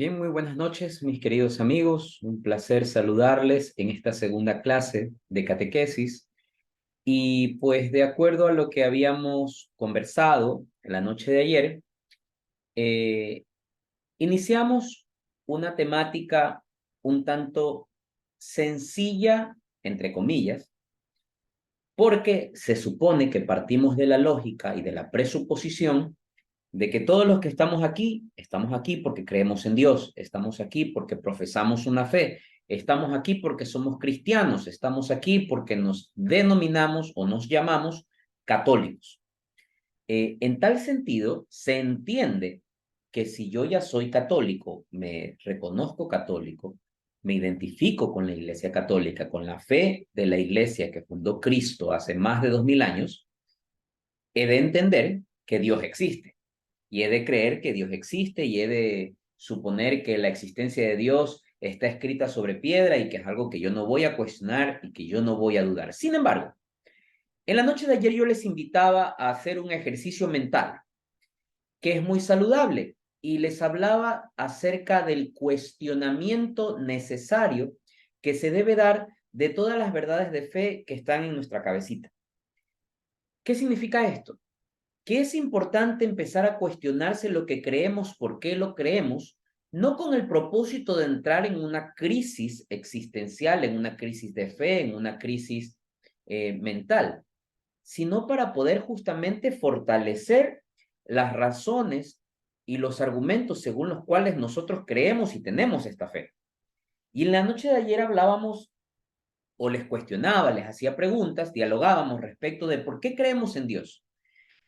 Bien, muy buenas noches, mis queridos amigos. Un placer saludarles en esta segunda clase de catequesis. Y pues de acuerdo a lo que habíamos conversado en la noche de ayer, eh, iniciamos una temática un tanto sencilla, entre comillas, porque se supone que partimos de la lógica y de la presuposición de que todos los que estamos aquí porque creemos en Dios, estamos aquí porque profesamos una fe, estamos aquí porque somos cristianos, estamos aquí porque nos denominamos o nos llamamos católicos. En tal sentido, se entiende que si yo ya soy católico, me reconozco católico, me identifico con la Iglesia Católica, con la fe de la Iglesia que fundó Cristo hace más de 2000 años, he de entender que Dios existe y he de creer que Dios existe y he de suponer que la existencia de Dios está escrita sobre piedra y que es algo que yo no voy a cuestionar y que yo no voy a dudar. Sin embargo, en la noche de ayer yo les invitaba a hacer un ejercicio mental que es muy saludable y les hablaba acerca del cuestionamiento necesario que se debe dar de todas las verdades de fe que están en nuestra cabecita. ¿Qué significa esto? Que es importante empezar a cuestionarse lo que creemos, por qué lo creemos, no con el propósito de entrar en una crisis existencial, en una crisis de fe, en una crisis mental, sino para poder justamente fortalecer las razones y los argumentos según los cuales nosotros creemos y tenemos esta fe. Y en la noche de ayer hablábamos o les cuestionaba, les hacía preguntas, dialogábamos respecto de por qué creemos en Dios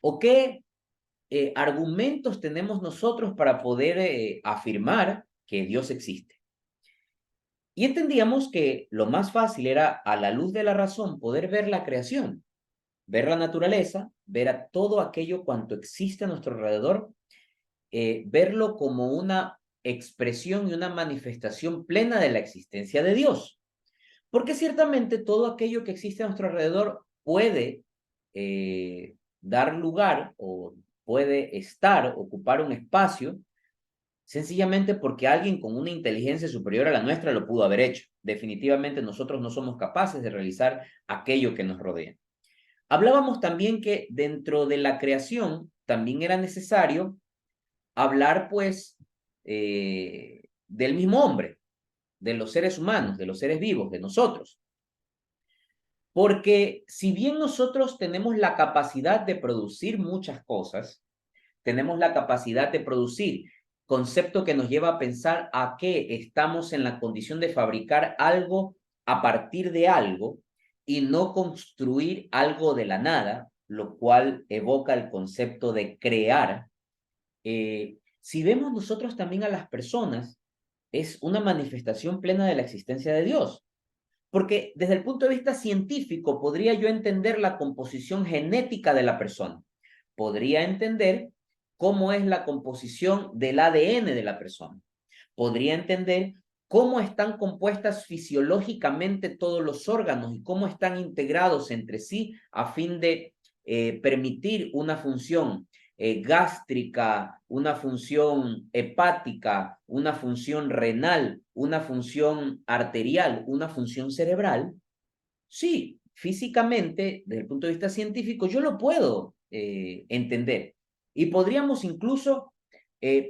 o qué argumentos tenemos nosotros para poder afirmar que Dios existe. Y entendíamos que lo más fácil era, a la luz de la razón, poder ver la creación, ver la naturaleza, ver a todo aquello cuanto existe a nuestro alrededor, verlo como una expresión y una manifestación plena de la existencia de Dios. Porque ciertamente todo aquello que existe a nuestro alrededor puede dar lugar o puede estar, ocupar un espacio, sencillamente porque alguien con una inteligencia superior a la nuestra lo pudo haber hecho. Definitivamente nosotros no somos capaces de realizar aquello que nos rodea. Hablábamos también que dentro de la creación también era necesario hablar, pues, del mismo hombre, de los seres humanos, de los seres vivos, de nosotros. Porque si bien nosotros tenemos la capacidad de producir muchas cosas, tenemos la capacidad de producir, concepto que nos lleva a pensar a que estamos en la condición de fabricar algo a partir de algo y no construir algo de la nada, lo cual evoca el concepto de crear. Si vemos nosotros también a las personas, es una manifestación plena de la existencia de Dios. Porque desde el punto de vista científico podría yo entender la composición genética de la persona. Podría entender cómo es la composición del ADN de la persona. Podría entender cómo están compuestas fisiológicamente todos los órganos y cómo están integrados entre sí a fin de permitir una función gástrica, una función hepática, una función renal, una función arterial, una función cerebral. Sí, físicamente, desde el punto de vista científico, yo lo puedo entender. Y podríamos incluso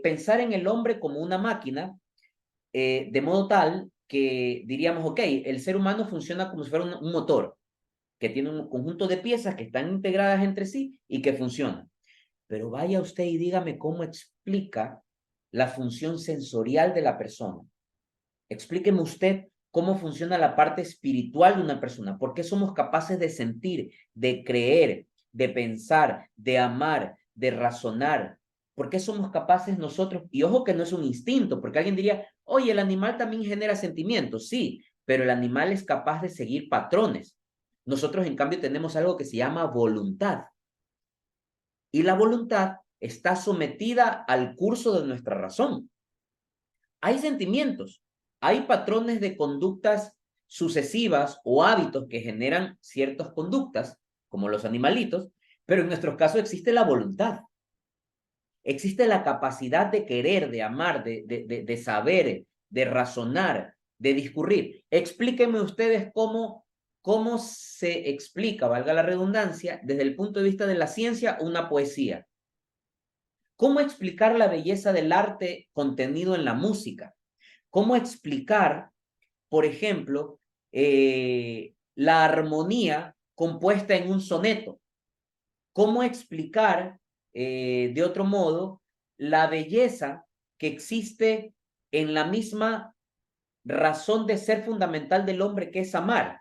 pensar en el hombre como una máquina, de modo tal que diríamos, ok, el ser humano funciona como si fuera un motor, que tiene un conjunto de piezas que están integradas entre sí y que funcionan. Pero vaya usted y dígame cómo explica la función sensorial de la persona. Explíqueme usted cómo funciona la parte espiritual de una persona. ¿Por qué somos capaces de sentir, de creer, de pensar, de amar, de razonar? ¿Por qué somos capaces nosotros? Y ojo que no es un instinto, porque alguien diría, oye, el animal también genera sentimientos. Sí, pero el animal es capaz de seguir patrones. Nosotros, en cambio, tenemos algo que se llama voluntad. Y la voluntad está sometida al curso de nuestra razón. Hay sentimientos, hay patrones de conductas sucesivas o hábitos que generan ciertas conductas, como los animalitos, pero en nuestro caso existe la voluntad. Existe la capacidad de querer, de amar, de saber, de razonar, de discurrir. Explíquenme ustedes cómo se explica, valga la redundancia, desde el punto de vista de la ciencia, una poesía. ¿Cómo explicar la belleza del arte contenido en la música? ¿Cómo explicar, por ejemplo, la armonía compuesta en un soneto? ¿Cómo explicar, de otro modo, la belleza que existe en la misma razón de ser fundamental del hombre, que es amar?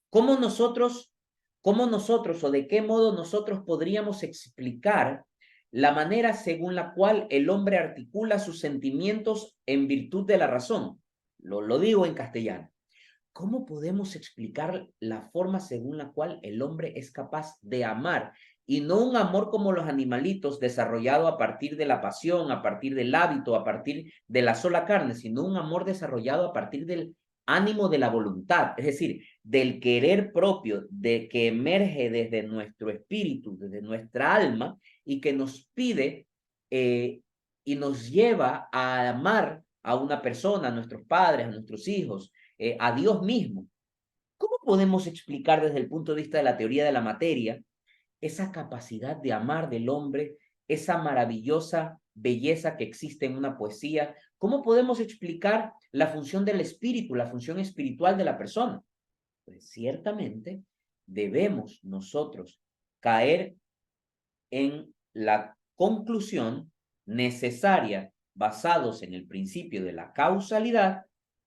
¿Cómo nosotros, cómo nosotros o de qué modo nosotros podríamos explicar la manera según la cual el hombre articula sus sentimientos en virtud de la razón? Lo digo en castellano. ¿Cómo podemos explicar la forma según la cual el hombre es capaz de amar? Y no un amor como los animalitos, desarrollado a partir de la pasión, a partir del hábito, a partir de la sola carne, sino un amor desarrollado a partir del ánimo de la voluntad, es decir, del querer propio, de que emerge desde nuestro espíritu, desde nuestra alma, y que nos pide y nos lleva a amar a una persona, a nuestros padres, a nuestros hijos, a Dios mismo. ¿Cómo podemos explicar desde el punto de vista de la teoría de la materia esa capacidad de amar del hombre, esa maravillosa belleza que existe en una poesía? ¿Cómo podemos explicar la función del espíritu, la función espiritual de la persona? Pues ciertamente debemos nosotros caer en la conclusión necesaria, basados en el principio de la causalidad,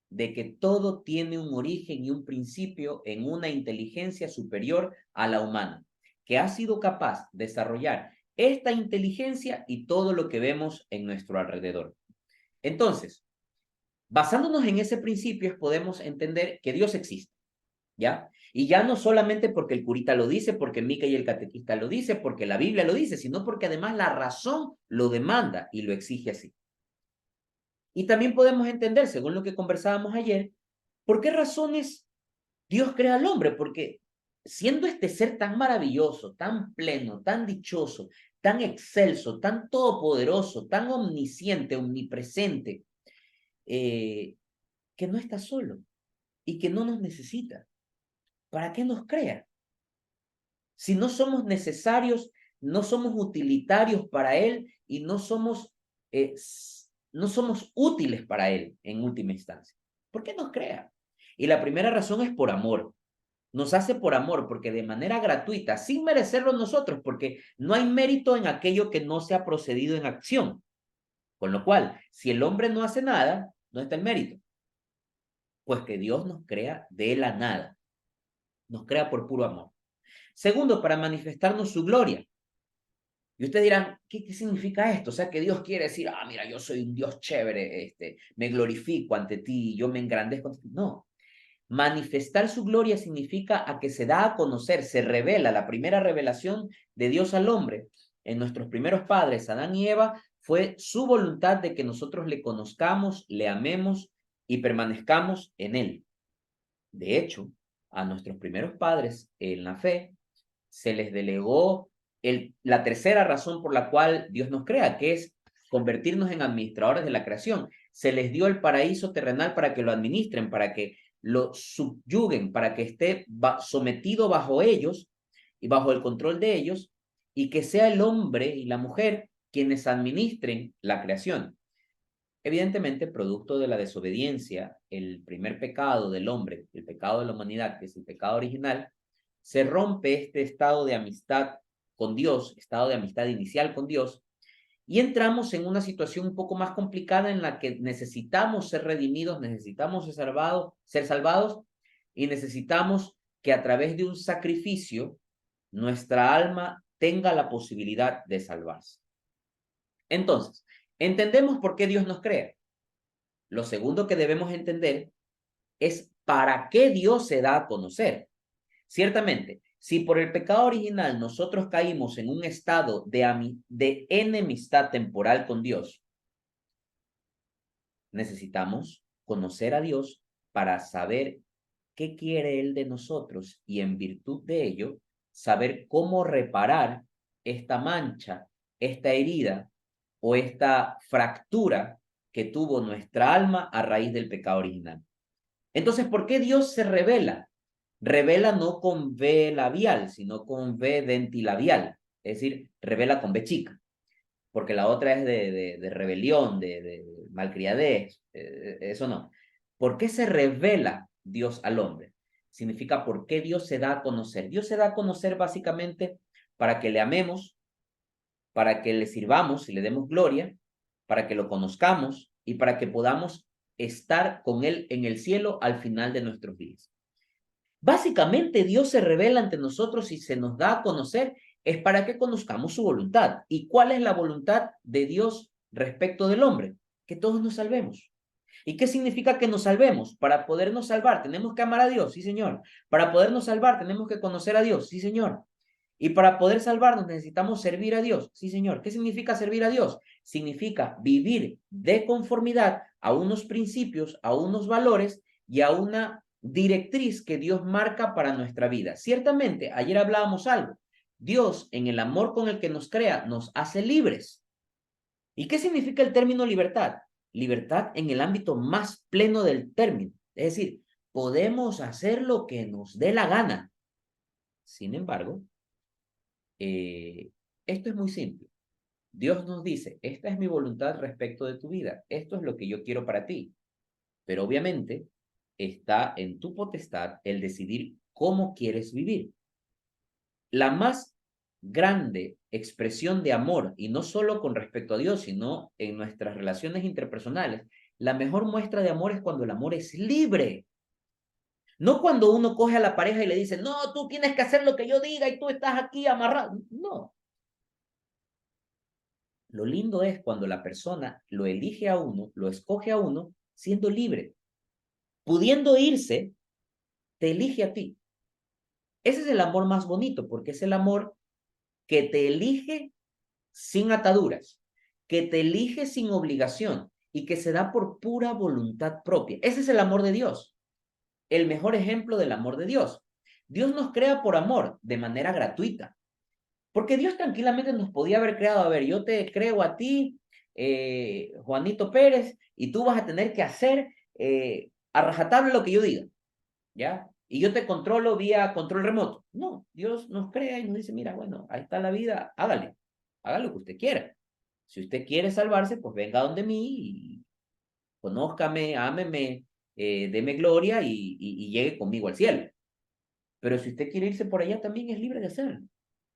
de que todo tiene un origen y un principio en una inteligencia superior a la humana, que ha sido capaz de desarrollar esta inteligencia y todo lo que vemos en nuestro alrededor. Entonces, basándonos en ese principio, podemos entender que Dios existe, ¿ya? Y ya no solamente porque el curita lo dice, porque Mica y el catequista lo dice, porque la Biblia lo dice, sino porque además la razón lo demanda y lo exige así. Y también podemos entender, según lo que conversábamos ayer, por qué razones Dios crea al hombre, porque siendo este ser tan maravilloso, tan pleno, tan dichoso, tan excelso, tan todopoderoso, tan omnisciente, omnipresente, que no está solo y que no nos necesita, ¿para qué nos crea? Si no somos necesarios, no somos utilitarios para Él y no somos útiles para Él en última instancia. ¿Por qué nos crea? Y la primera razón es por amor. Nos hace por amor, porque de manera gratuita, sin merecerlo nosotros, porque no hay mérito en aquello que no se ha procedido en acción. Con lo cual, si el hombre no hace nada, no está el mérito. Pues que Dios nos crea de la nada. Nos crea por puro amor. Segundo, para manifestarnos su gloria. Y ustedes dirán, ¿qué significa esto? O sea, que Dios quiere decir, mira, yo soy un Dios chévere, me glorifico ante ti, yo me engrandezco ante ti. No, manifestar su gloria significa a que se da a conocer, se revela. La primera revelación de Dios al hombre en nuestros primeros padres, Adán y Eva, fue su voluntad de que nosotros le conozcamos, le amemos y permanezcamos en él. De hecho, a nuestros primeros padres en la fe se les delegó la tercera razón por la cual Dios nos crea, que es convertirnos en administradores de la creación. Se les dio el paraíso terrenal para que lo administren, para que lo subyuguen, para que esté sometido bajo ellos y bajo el control de ellos, y que sea el hombre y la mujer quienes administren la creación. Evidentemente, producto de la desobediencia, el primer pecado del hombre, el pecado de la humanidad, que es el pecado original, se rompe este estado de amistad con Dios, estado de amistad inicial con Dios, y entramos en una situación un poco más complicada en la que necesitamos ser redimidos, necesitamos ser salvados y necesitamos que a través de un sacrificio nuestra alma tenga la posibilidad de salvarse. Entonces, entendemos por qué Dios nos crea. Lo segundo que debemos entender es para qué Dios se da a conocer. Ciertamente, si por el pecado original nosotros caímos en un estado de enemistad temporal con Dios, necesitamos conocer a Dios para saber qué quiere Él de nosotros y en virtud de ello, saber cómo reparar esta mancha esta herida o esta fractura que tuvo nuestra alma a raíz del pecado original. Entonces, ¿por qué Dios se revela? Revela no con V labial, sino con V dentilabial, es decir, revela con B chica, porque la otra es de rebelión, de malcriadez, eso no. ¿Por qué se revela Dios al hombre? Significa por qué Dios se da a conocer. Dios se da a conocer básicamente para que le amemos, para que le sirvamos y le demos gloria, para que lo conozcamos y para que podamos estar con Él en el cielo al final de nuestros días. Básicamente Dios se revela ante nosotros y se nos da a conocer es para que conozcamos su voluntad. ¿Y cuál es la voluntad de Dios respecto del hombre? Que todos nos salvemos. ¿Y qué significa que nos salvemos? Para podernos salvar tenemos que amar a Dios, sí señor. Para podernos salvar tenemos que conocer a Dios, sí señor. Y para poder salvarnos necesitamos servir a Dios. Sí, señor. ¿Qué significa servir a Dios? Significa vivir de conformidad a unos principios, a unos valores y a una directriz que Dios marca para nuestra vida. Ciertamente, ayer hablábamos algo. Dios, en el amor con el que nos crea, nos hace libres. ¿Y qué significa el término libertad? Libertad en el ámbito más pleno del término. Es decir, podemos hacer lo que nos dé la gana. Sin embargo, esto es muy simple. Dios nos dice, esta es mi voluntad respecto de tu vida, esto es lo que yo quiero para ti, pero obviamente está en tu potestad el decidir cómo quieres vivir. La más grande expresión de amor, y no solo con respecto a Dios, sino en nuestras relaciones interpersonales, la mejor muestra de amor es cuando el amor es libre. No cuando uno coge a la pareja y le dice, no, tú tienes que hacer lo que yo diga y tú estás aquí amarrado. No. Lo lindo es cuando la persona lo elige a uno, lo escoge a uno, siendo libre. Pudiendo irse, te elige a ti. Ese es el amor más bonito, porque es el amor que te elige sin ataduras, que te elige sin obligación y que se da por pura voluntad propia. Ese es el amor de Dios, el mejor ejemplo del amor de Dios. Dios nos crea por amor, de manera gratuita. Porque Dios tranquilamente nos podía haber creado, a ver, yo te creo a ti, Juanito Pérez, y tú vas a tener que hacer a rajatabla lo que yo diga, ¿ya? Y yo te controlo vía control remoto. No, Dios nos crea y nos dice, mira, bueno, ahí está la vida, hágale, haga lo que usted quiera. Si usted quiere salvarse, pues venga donde mí y conózcame, ámeme, deme gloria y llegue conmigo al cielo. Pero si usted quiere irse por allá, también es libre de hacerlo.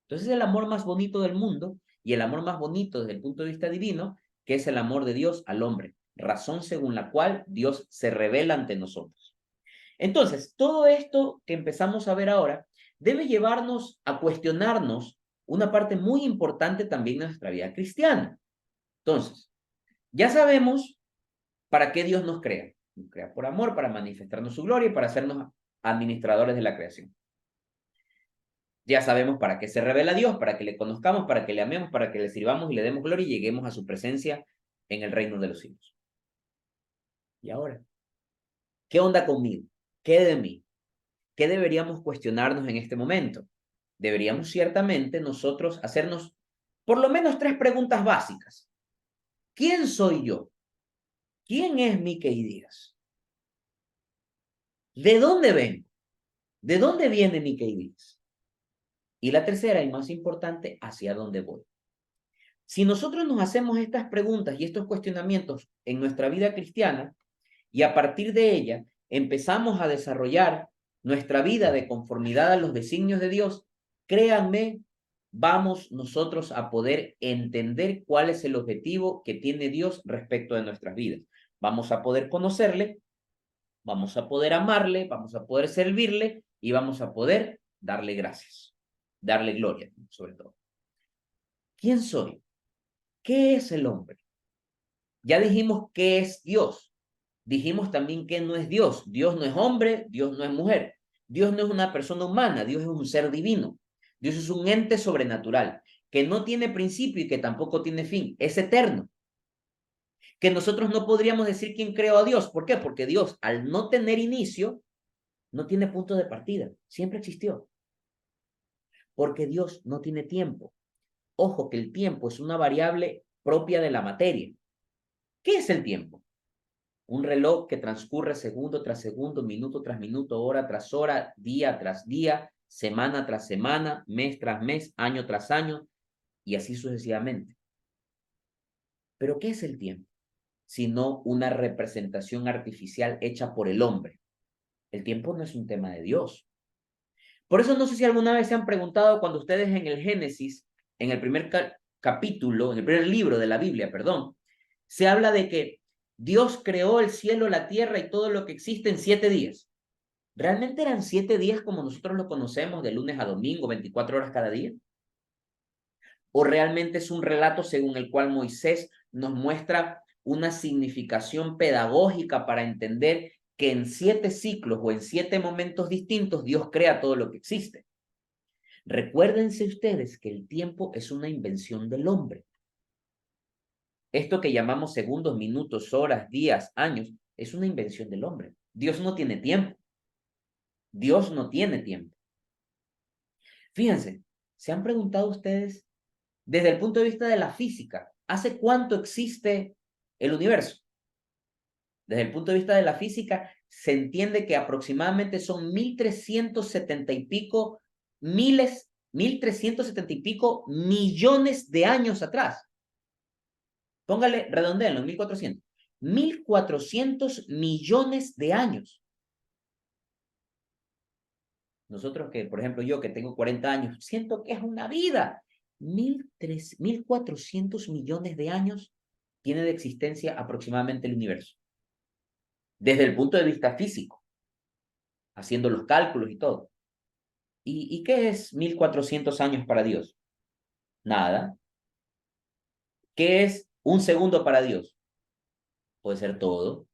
Entonces es el amor más bonito del mundo y el amor más bonito desde el punto de vista divino, que es el amor de Dios al hombre, razón según la cual Dios se revela ante nosotros. Entonces, todo esto que empezamos a ver ahora debe llevarnos a cuestionarnos una parte muy importante también de nuestra vida cristiana. Entonces, ya sabemos para qué Dios nos crea. Nos crea por amor, para manifestarnos su gloria y para hacernos administradores de la creación. Ya sabemos para qué se revela Dios, para que le conozcamos, para que le amemos, para que le sirvamos y le demos gloria y lleguemos a su presencia en el reino de los cielos. ¿Y ahora? ¿Qué onda conmigo? ¿Qué de mí? ¿Qué deberíamos cuestionarnos en este momento? Deberíamos ciertamente nosotros hacernos por lo menos 3 preguntas básicas. ¿Quién soy yo? ¿Quién es Mickey Díaz? ¿De dónde vengo? ¿De dónde viene Mickey Díaz? Y la tercera y más importante, ¿hacia dónde voy? Si nosotros nos hacemos estas preguntas y estos cuestionamientos en nuestra vida cristiana y a partir de ella empezamos a desarrollar nuestra vida de conformidad a los designios de Dios, créanme, vamos nosotros a poder entender cuál es el objetivo que tiene Dios respecto de nuestras vidas. Vamos a poder conocerle, vamos a poder amarle, vamos a poder servirle y vamos a poder darle gracias, darle gloria sobre todo. ¿Quién soy? ¿Qué es el hombre? Ya dijimos qué es Dios. Dijimos también que no es Dios. Dios no es hombre, Dios no es mujer. Dios no es una persona humana, Dios es un ser divino. Dios es un ente sobrenatural que no tiene principio y que tampoco tiene fin. Es eterno. Que nosotros no podríamos decir quién creó a Dios. ¿Por qué? Porque Dios, al no tener inicio, no tiene punto de partida. Siempre existió. Porque Dios no tiene tiempo. ojo, que el tiempo es una variable propia de la materia. ¿Qué es el tiempo? Un reloj que transcurre segundo tras segundo, minuto tras minuto, hora tras hora, día tras día, semana tras semana, mes tras mes, año tras año, y así sucesivamente. ¿Pero qué es el tiempo? Sino una representación artificial hecha por el hombre. El tiempo no es un tema de Dios. Por eso no sé si alguna vez se han preguntado cuando ustedes en el Génesis, en el primer capítulo, en el primer libro de la Biblia, perdón, se habla de que Dios creó el cielo, la tierra y todo lo que existe en 7 días. ¿Realmente eran 7 días como nosotros lo conocemos, de lunes a domingo, 24 horas cada día? ¿O realmente es un relato según el cual Moisés nos muestra una significación pedagógica para entender que en 7 ciclos o en 7 momentos distintos Dios crea todo lo que existe? Recuérdense ustedes que el tiempo es una invención del hombre. Esto que llamamos segundos, minutos, horas, días, años, es una invención del hombre. Dios no tiene tiempo. Dios no tiene tiempo. Fíjense, ¿se han preguntado ustedes desde el punto de vista de la física, hace cuánto existe el universo? Desde el punto de vista de la física, se entiende que aproximadamente son 1370 y pico miles, 1370 y pico millones de años atrás. Póngale, redondéenlo, 1400. 1400 millones de años. Nosotros que, por ejemplo, yo que tengo 40 años, siento que es una vida. 1400 millones de años tiene de existencia aproximadamente el universo. Desde el punto de vista físico, haciendo los cálculos y todo. ¿Y qué es 1400 años para Dios? Nada. ¿Qué es un segundo para Dios? Puede ser todo.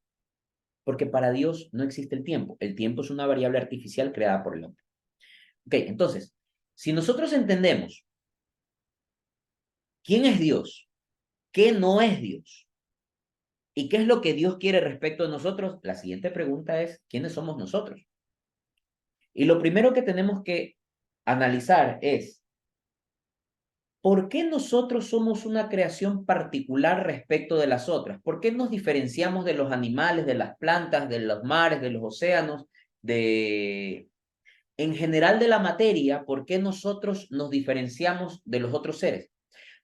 Porque para Dios no existe el tiempo. El tiempo es una variable artificial creada por el hombre. Ok, entonces, si nosotros entendemos quién es Dios, qué no es Dios, y qué es lo que Dios quiere respecto de nosotros, la siguiente pregunta es, ¿quiénes somos nosotros? Y lo primero que tenemos que analizar es, ¿por qué nosotros somos una creación particular respecto de las otras? ¿Por qué nos diferenciamos de los animales, de las plantas, de los mares, de los océanos, en general de la materia? ¿Por qué nosotros nos diferenciamos de los otros seres?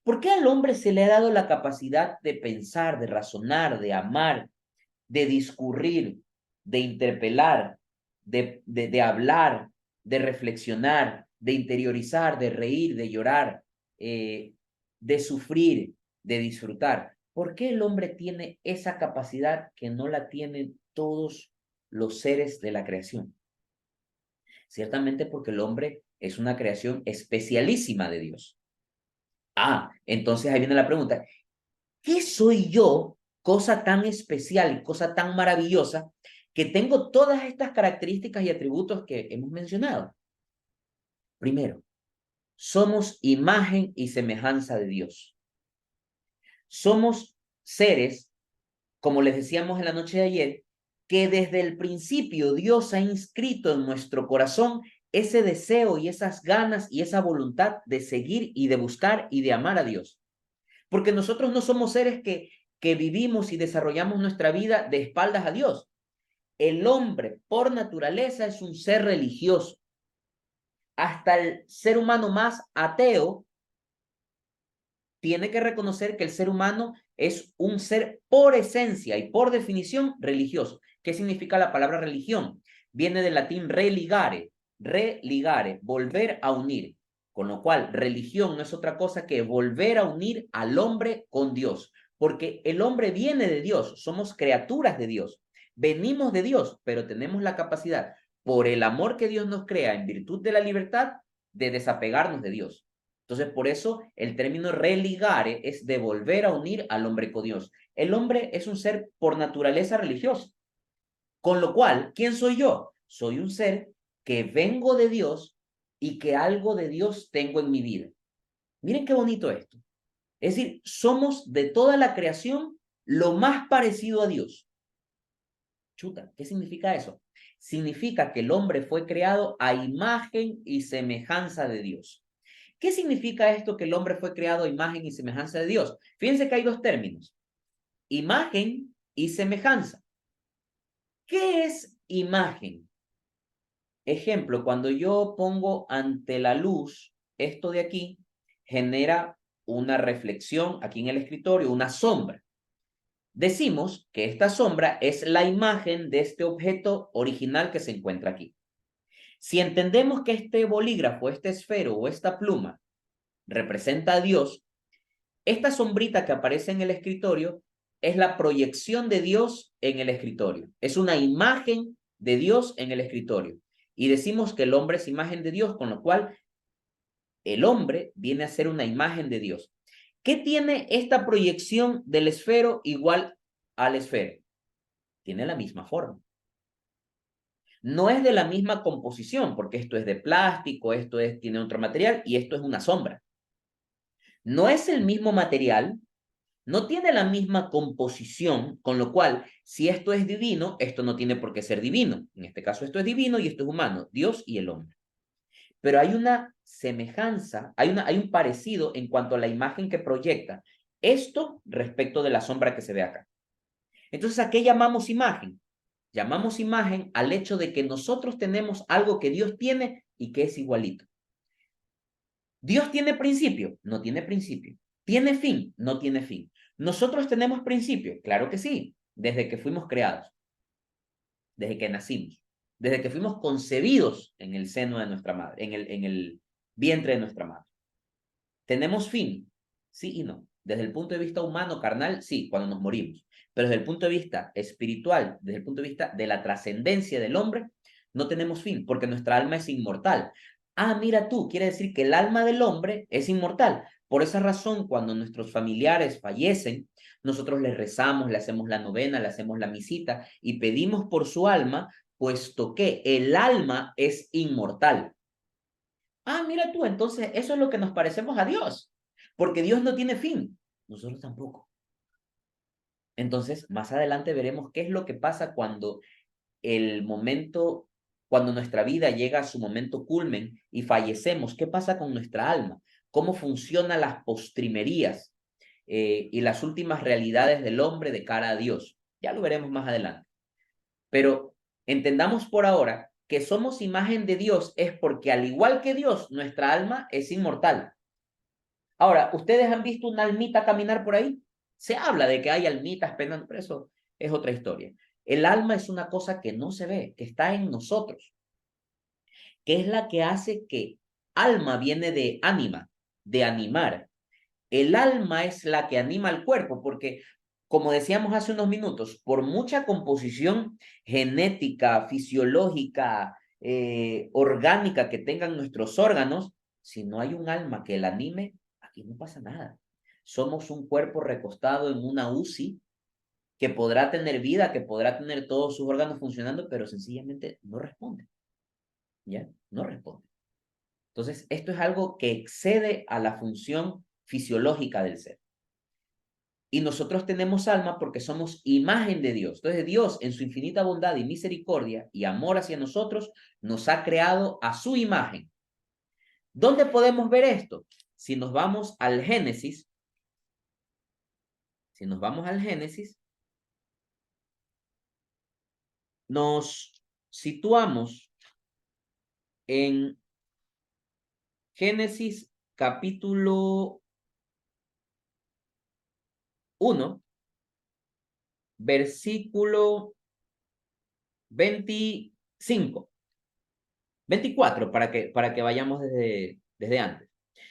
¿Por qué al hombre se le ha dado la capacidad de pensar, de razonar, de amar, de discurrir, de interpelar, de hablar, de reflexionar, de interiorizar, de reír, de llorar, de sufrir, de disfrutar? ¿Por qué el hombre tiene esa capacidad que no la tienen todos los seres de la creación? Ciertamente porque el hombre es una creación especialísima de Dios. Entonces ahí viene la pregunta, ¿qué soy yo, cosa tan especial y cosa tan maravillosa, que tengo todas estas características y atributos que hemos mencionado? Primero, somos imagen y semejanza de Dios. Somos seres, como les decíamos en la noche de ayer, que desde el principio Dios ha inscrito en nuestro corazón ese deseo y esas ganas y esa voluntad de seguir y de buscar y de amar a Dios. Porque nosotros no somos seres que vivimos y desarrollamos nuestra vida de espaldas a Dios. El hombre, por naturaleza, es un ser religioso. Hasta el ser humano más ateo tiene que reconocer que el ser humano es un ser por esencia y por definición religioso. ¿Qué significa la palabra religión? Viene del latín religare, volver a unir. Con lo cual, religión no es otra cosa que volver a unir al hombre con Dios, porque el hombre viene de Dios, somos criaturas de Dios, venimos de Dios, pero tenemos la capacidad, por el amor que Dios nos crea en virtud de la libertad, de desapegarnos de Dios. Entonces, por eso el término religare es de volver a unir al hombre con Dios. El hombre es un ser por naturaleza religioso. Con lo cual, ¿quién soy yo? Soy un ser que vengo de Dios y que algo de Dios tengo en mi vida. Miren qué bonito esto. Es decir, somos de toda la creación lo más parecido a Dios. Chuta, ¿qué significa eso? Significa que el hombre fue creado a imagen y semejanza de Dios. ¿Qué significa esto que el hombre fue creado a imagen y semejanza de Dios? Fíjense que hay dos términos, imagen y semejanza. ¿Qué es imagen? Ejemplo, cuando yo pongo ante la luz esto de aquí, genera una reflexión aquí en el escritorio, una sombra. Decimos que esta sombra es la imagen de este objeto original que se encuentra aquí. Si entendemos que este bolígrafo, este esfero o esta pluma representa a Dios, esta sombrita que aparece en el escritorio es la proyección de Dios en el escritorio. Es una imagen de Dios en el escritorio. Y decimos que el hombre es imagen de Dios, con lo cual el hombre viene a ser una imagen de Dios. ¿Qué tiene esta proyección del esfero igual al esfero? Tiene la misma forma. No es de la misma composición, porque esto es de plástico, tiene otro material y esto es una sombra. No es el mismo material, no tiene la misma composición, con lo cual, si esto es divino, esto no tiene por qué ser divino. En este caso, esto es divino y esto es humano, Dios y el hombre. Pero hay una semejanza, hay un parecido en cuanto a la imagen que proyecta esto respecto de la sombra que se ve acá. Entonces, ¿a qué llamamos imagen? Llamamos imagen al hecho de que nosotros tenemos algo que Dios tiene y que es igualito. ¿Dios tiene principio? No tiene principio. ¿Tiene fin? No tiene fin. ¿Nosotros tenemos principio? Claro que sí, desde que fuimos creados, desde que nacimos, desde que fuimos concebidos en el seno de nuestra madre, en el vientre de nuestra madre. ¿Tenemos fin? Sí y no. Desde el punto de vista humano, carnal, sí, cuando nos morimos. Pero desde el punto de vista espiritual, desde el punto de vista de la trascendencia del hombre, no tenemos fin, porque nuestra alma es inmortal. Ah, mira tú, quiere decir que el alma del hombre es inmortal. Por esa razón, cuando nuestros familiares fallecen, nosotros les rezamos, le hacemos la novena, le hacemos la misita y pedimos por su alma, puesto que el alma es inmortal. Ah, mira tú, entonces eso es lo que nos parecemos a Dios, porque Dios no tiene fin, nosotros tampoco. Entonces, más adelante veremos qué es lo que pasa cuando el momento, cuando nuestra vida llega a su momento culmen y fallecemos, qué pasa con nuestra alma, cómo funcionan las postrimerías y las últimas realidades del hombre de cara a Dios. Ya lo veremos más adelante. Pero entendamos por ahora que somos imagen de Dios es porque al igual que Dios, nuestra alma es inmortal. Ahora, ¿ustedes han visto una almita caminar por ahí? Se habla de que hay almitas penando, pero eso es otra historia. El alma es una cosa que no se ve, que está en nosotros, que es la que hace que alma viene de ánima, de animar. El alma es la que anima al cuerpo, porque como decíamos hace unos minutos, por mucha composición genética, fisiológica, orgánica que tengan nuestros órganos, si no hay un alma que la anime, aquí no pasa nada. Somos un cuerpo recostado en una UCI que podrá tener vida, que podrá tener todos sus órganos funcionando, pero sencillamente no responde. ¿Ya? No responde. Entonces, esto es algo que excede a la función fisiológica del ser. Y nosotros tenemos alma porque somos imagen de Dios. Entonces Dios, en su infinita bondad y misericordia y amor hacia nosotros, nos ha creado a su imagen. ¿Dónde podemos ver esto? Si nos vamos al Génesis, nos situamos en Génesis capítulo 1, versículo 25, 24, para que vayamos desde antes.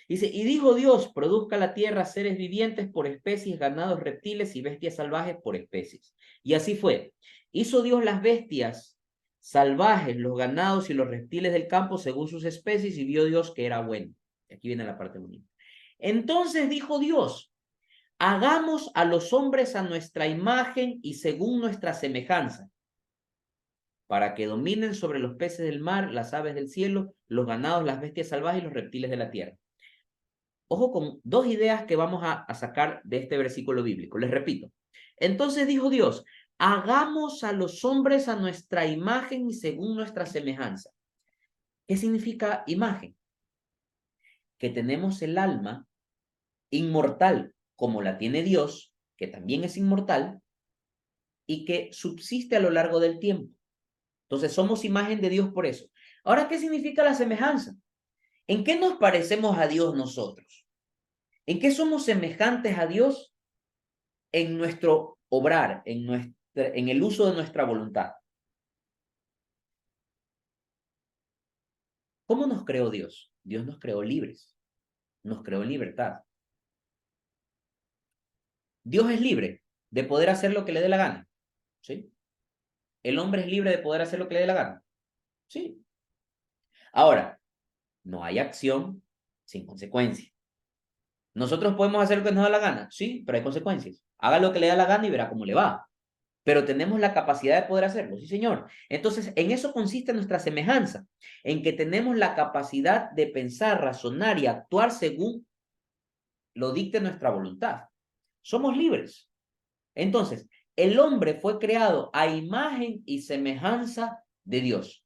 Dice, y dijo Dios, produzca la tierra seres vivientes por especies, ganados, reptiles y bestias salvajes por especies. Y así fue. Hizo Dios las bestias salvajes, los ganados y los reptiles del campo según sus especies y vio Dios que era bueno. Aquí viene la parte bonita. Entonces dijo Dios, hagamos a los hombres a nuestra imagen y según nuestra semejanza, para que dominen sobre los peces del mar, las aves del cielo, los ganados, las bestias salvajes y los reptiles de la tierra. Ojo con dos ideas que vamos a sacar de este versículo bíblico. Les repito. Entonces dijo Dios, hagamos a los hombres a nuestra imagen y según nuestra semejanza. ¿Qué significa imagen? que tenemos el alma inmortal como la tiene Dios, que también es inmortal, y que subsiste a lo largo del tiempo. Entonces somos imagen de Dios por eso. Ahora, ¿qué significa la semejanza? ¿En qué nos parecemos a Dios nosotros? ¿En qué somos semejantes a Dios? En nuestro obrar, en el uso de nuestra voluntad. ¿Cómo nos creó Dios? Dios nos creó libres, nos creó en libertad. Dios es libre de poder hacer lo que le dé la gana, ¿sí? El hombre es libre de poder hacer lo que le dé la gana, ¿sí? Ahora, no hay acción sin consecuencia. ¿Nosotros podemos hacer lo que nos da la gana? Sí, pero hay consecuencias. Haga lo que le da la gana y verá cómo le va. Pero tenemos la capacidad de poder hacerlo, sí, señor. Entonces, en eso consiste nuestra semejanza, en que tenemos la capacidad de pensar, razonar y actuar según lo dicte nuestra voluntad. Somos libres. Entonces, el hombre fue creado a imagen y semejanza de Dios.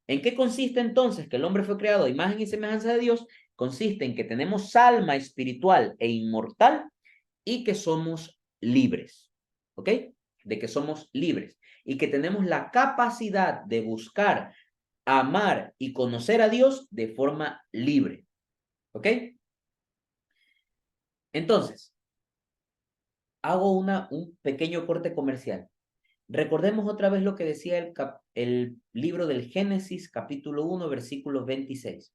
¿En qué consiste entonces que el hombre fue creado a imagen y semejanza de Dios? Consiste en que tenemos alma espiritual e inmortal y que somos libres. ¿Ok? De que somos libres y que tenemos la capacidad de buscar, amar y conocer a Dios de forma libre. ¿Ok? Entonces, hago un pequeño corte comercial. Recordemos otra vez lo que decía el libro del Génesis, capítulo 1, versículo 26.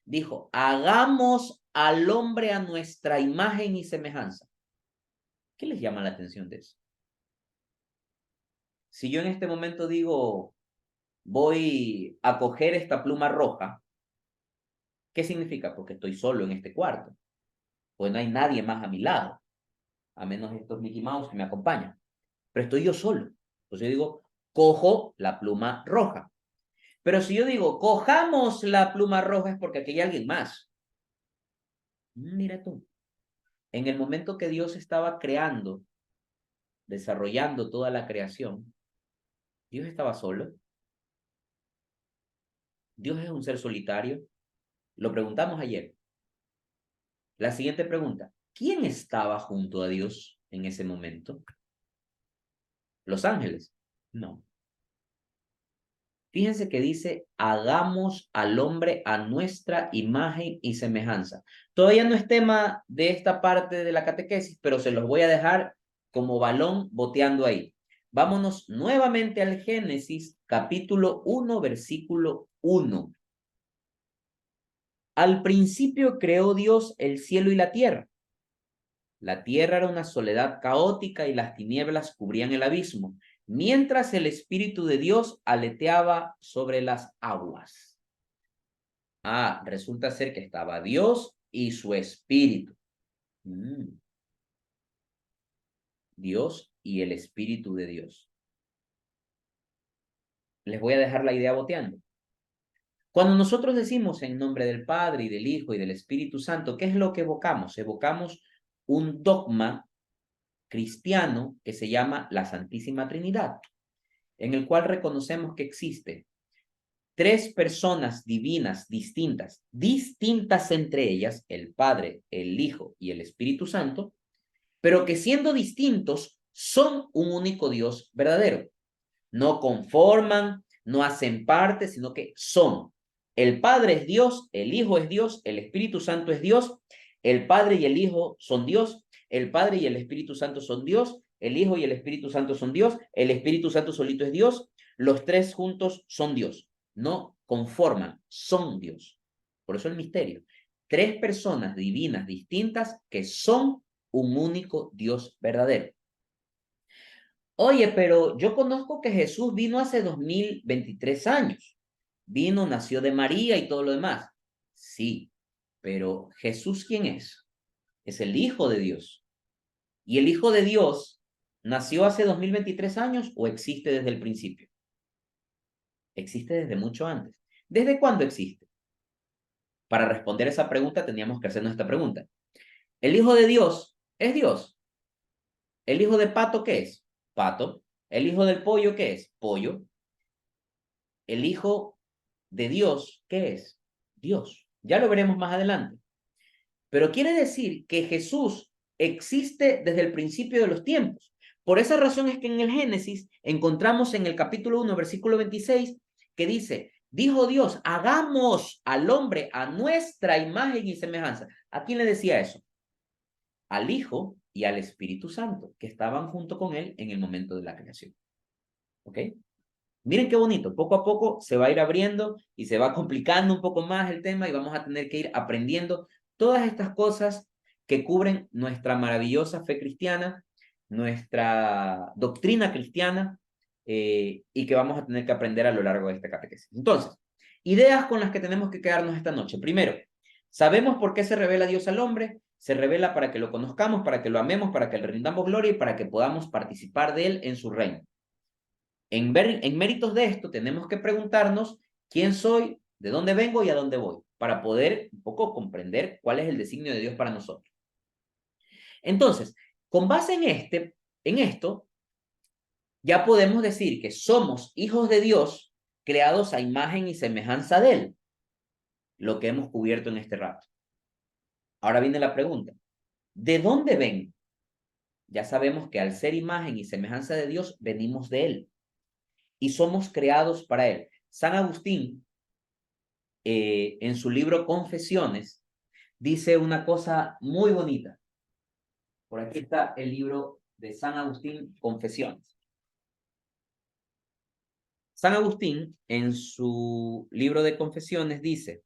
Dijo, hagamos al hombre a nuestra imagen y semejanza. ¿Qué les llama la atención de eso? Si yo en este momento digo, voy a coger esta pluma roja, ¿qué significa? Porque estoy solo en este cuarto. Pues no hay nadie más a mi lado, a menos estos Mickey Mouse que me acompañan. Pero estoy yo solo. Entonces yo digo, cojo la pluma roja. Pero si yo digo, cojamos la pluma roja es porque aquí hay alguien más. Mira tú. En el momento que Dios estaba creando, desarrollando toda la creación, Dios estaba solo. Dios es un ser solitario. Lo preguntamos ayer. La siguiente pregunta. ¿Quién estaba junto a Dios en ese momento? ¿Los ángeles? No. Fíjense que dice, hagamos al hombre a nuestra imagen y semejanza. Todavía no es tema de esta parte de la catequesis, pero se los voy a dejar como balón boteando ahí. Vámonos nuevamente al Génesis, capítulo 1, versículo 1. Al principio creó Dios el cielo y la tierra. La tierra era una soledad caótica y las tinieblas cubrían el abismo, mientras el Espíritu de Dios aleteaba sobre las aguas. Ah, resulta ser que estaba Dios y su Espíritu. Dios y el Espíritu de Dios. Les voy a dejar la idea boteando. Cuando nosotros decimos en nombre del Padre y del Hijo y del Espíritu Santo, ¿qué es lo que evocamos? Evocamos un dogma cristiano que se llama la Santísima Trinidad, en el cual reconocemos que existe tres personas divinas distintas, distintas entre ellas, el Padre, el Hijo y el Espíritu Santo, pero que siendo distintos son un único Dios verdadero. No conforman, no hacen parte, sino que son. El Padre es Dios, el Hijo es Dios, el Espíritu Santo es Dios, el Padre y el Hijo son Dios, el Padre y el Espíritu Santo son Dios, el Hijo y el Espíritu Santo son Dios, el Espíritu Santo solito es Dios, los tres juntos son Dios. No conforman, son Dios. Por eso el misterio. Tres personas divinas distintas que son un único Dios verdadero. Oye, pero yo conozco que Jesús vino hace 2023 años. Vino, nació de María y todo lo demás. Sí, pero Jesús, ¿quién es? Es el Hijo de Dios. ¿Y el Hijo de Dios nació hace 2023 años o existe desde el principio? Existe desde mucho antes. ¿Desde cuándo existe? Para responder esa pregunta teníamos que hacernos esta pregunta. ¿El Hijo de Dios es Dios? ¿El hijo de pato qué es? Pato. ¿El hijo del pollo qué es? Pollo. ¿El hijo de Dios qué es? Dios. Ya lo veremos más adelante. pero quiere decir que Jesús existe desde el principio de los tiempos. Por esa razón es que en el Génesis encontramos en el capítulo 1, versículo 26, que dice, dijo Dios, hagamos al hombre a nuestra imagen y semejanza. ¿A quién le decía eso? Al Hijo y al Espíritu Santo, que estaban junto con él en el momento de la creación. ¿Ok? Miren qué bonito, poco a poco se va a ir abriendo y se va complicando un poco más el tema y vamos a tener que ir aprendiendo todas estas cosas que cubren nuestra maravillosa fe cristiana, nuestra doctrina cristiana y que vamos a tener que aprender a lo largo de esta catequesis. Entonces, ideas con las que tenemos que quedarnos esta noche. Primero, sabemos por qué se revela Dios al hombre. Se revela para que lo conozcamos, para que lo amemos, para que le rindamos gloria y para que podamos participar de él en su reino. En méritos de esto tenemos que preguntarnos quién soy, de dónde vengo y a dónde voy, para poder un poco comprender cuál es el designio de Dios para nosotros. Entonces, con base en esto, ya podemos decir que somos hijos de Dios, creados a imagen y semejanza de Él, lo que hemos cubierto en este rato. Ahora viene la pregunta, ¿de dónde vengo? Ya sabemos que al ser imagen y semejanza de Dios, venimos de Él y somos creados para Él. San Agustín, en su libro Confesiones, dice una cosa muy bonita. Por aquí está el libro de San Agustín, Confesiones. San Agustín, en su libro de Confesiones, dice,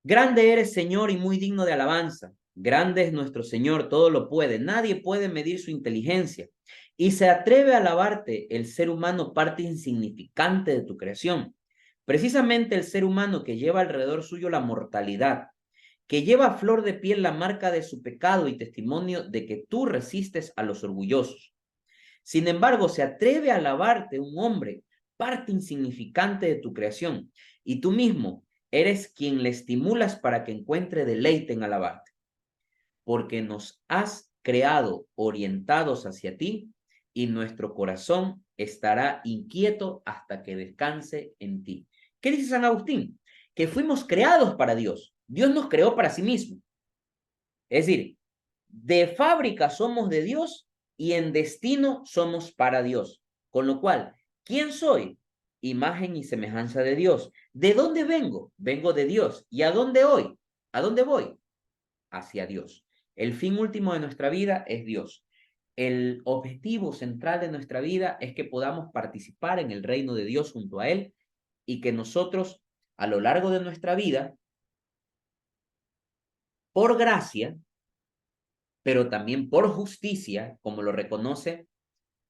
grande eres, Señor, y muy digno de alabanza. Grande es nuestro Señor, todo lo puede. Nadie puede medir su inteligencia. Y se atreve a alabarte el ser humano, parte insignificante de tu creación. Precisamente el ser humano que lleva alrededor suyo la mortalidad, que lleva a flor de piel la marca de su pecado y testimonio de que tú resistes a los orgullosos. Sin embargo, se atreve a alabarte un hombre, parte insignificante de tu creación, y tú mismo eres quien le estimulas para que encuentre deleite en alabarte, porque nos has creado orientados hacia ti y nuestro corazón estará inquieto hasta que descanse en ti. ¿Qué dice San Agustín? Que fuimos creados para Dios. Dios nos creó para sí mismo. Es decir, de fábrica somos de Dios y en destino somos para Dios. Con lo cual, ¿quién soy? Imagen y semejanza de Dios. ¿De dónde vengo? Vengo de Dios. ¿Y a dónde voy? ¿A dónde voy? Hacia Dios. El fin último de nuestra vida es Dios. El objetivo central de nuestra vida es que podamos participar en el reino de Dios junto a Él y que nosotros, a lo largo de nuestra vida, por gracia, pero también por justicia, como lo reconoce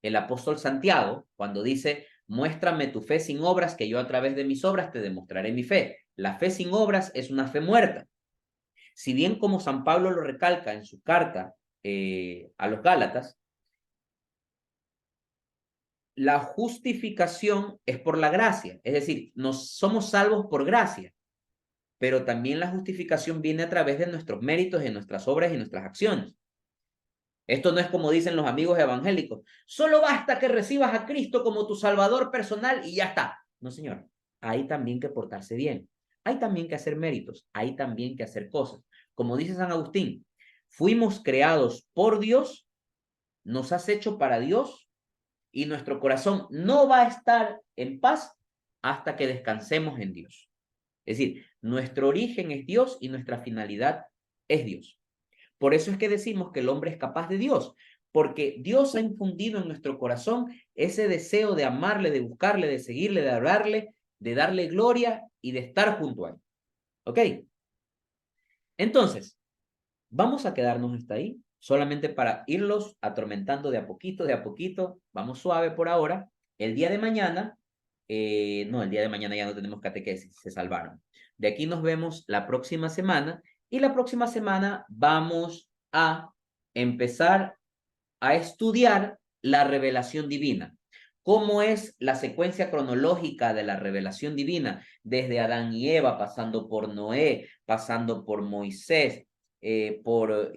el apóstol Santiago, cuando dice, muéstrame tu fe sin obras, que yo a través de mis obras te demostraré mi fe. La fe sin obras es una fe muerta. Si bien como San Pablo lo recalca en su carta a los Gálatas, la justificación es por la gracia, es decir, nos somos salvos por gracia, pero también la justificación viene a través de nuestros méritos, de nuestras obras y nuestras acciones. Esto no es como dicen los amigos evangélicos. Solo basta que recibas a Cristo como tu Salvador personal y ya está. No, señor. Hay también que portarse bien. Hay también que hacer méritos. Hay también que hacer cosas. Como dice San Agustín, fuimos creados por Dios, nos has hecho para Dios y nuestro corazón no va a estar en paz hasta que descansemos en Dios. Es decir, nuestro origen es Dios y nuestra finalidad es Dios. Por eso es que decimos que el hombre es capaz de Dios, porque Dios ha infundido en nuestro corazón ese deseo de amarle, de buscarle, de seguirle, de hablarle, de darle gloria y de estar junto a él. ¿Ok? Entonces, vamos a quedarnos hasta ahí, solamente para irlos atormentando de a poquito, vamos suave por ahora. El día de mañana, no, el día de mañana ya no tenemos catequesis, se salvaron. De aquí nos vemos la próxima semana y la próxima semana vamos a empezar a estudiar la revelación divina. ¿Cómo es la secuencia cronológica de la revelación divina? Desde Adán y Eva, pasando por Noé, pasando por Moisés, eh, por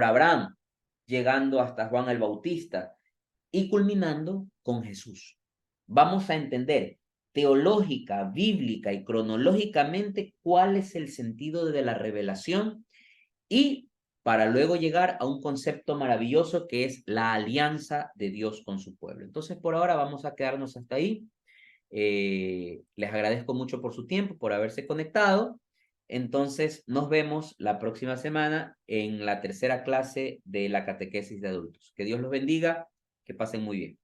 Abraham, llegando hasta Juan el Bautista y culminando con Jesús. Vamos a entender teológica, bíblica y cronológicamente cuál es el sentido de la revelación y para luego llegar a un concepto maravilloso que es la alianza de Dios con su pueblo. Entonces, por ahora vamos a quedarnos hasta ahí. Les agradezco mucho por su tiempo, por haberse conectado. Entonces, nos vemos la próxima semana en la tercera clase de la catequesis de adultos. Que Dios los bendiga, que pasen muy bien.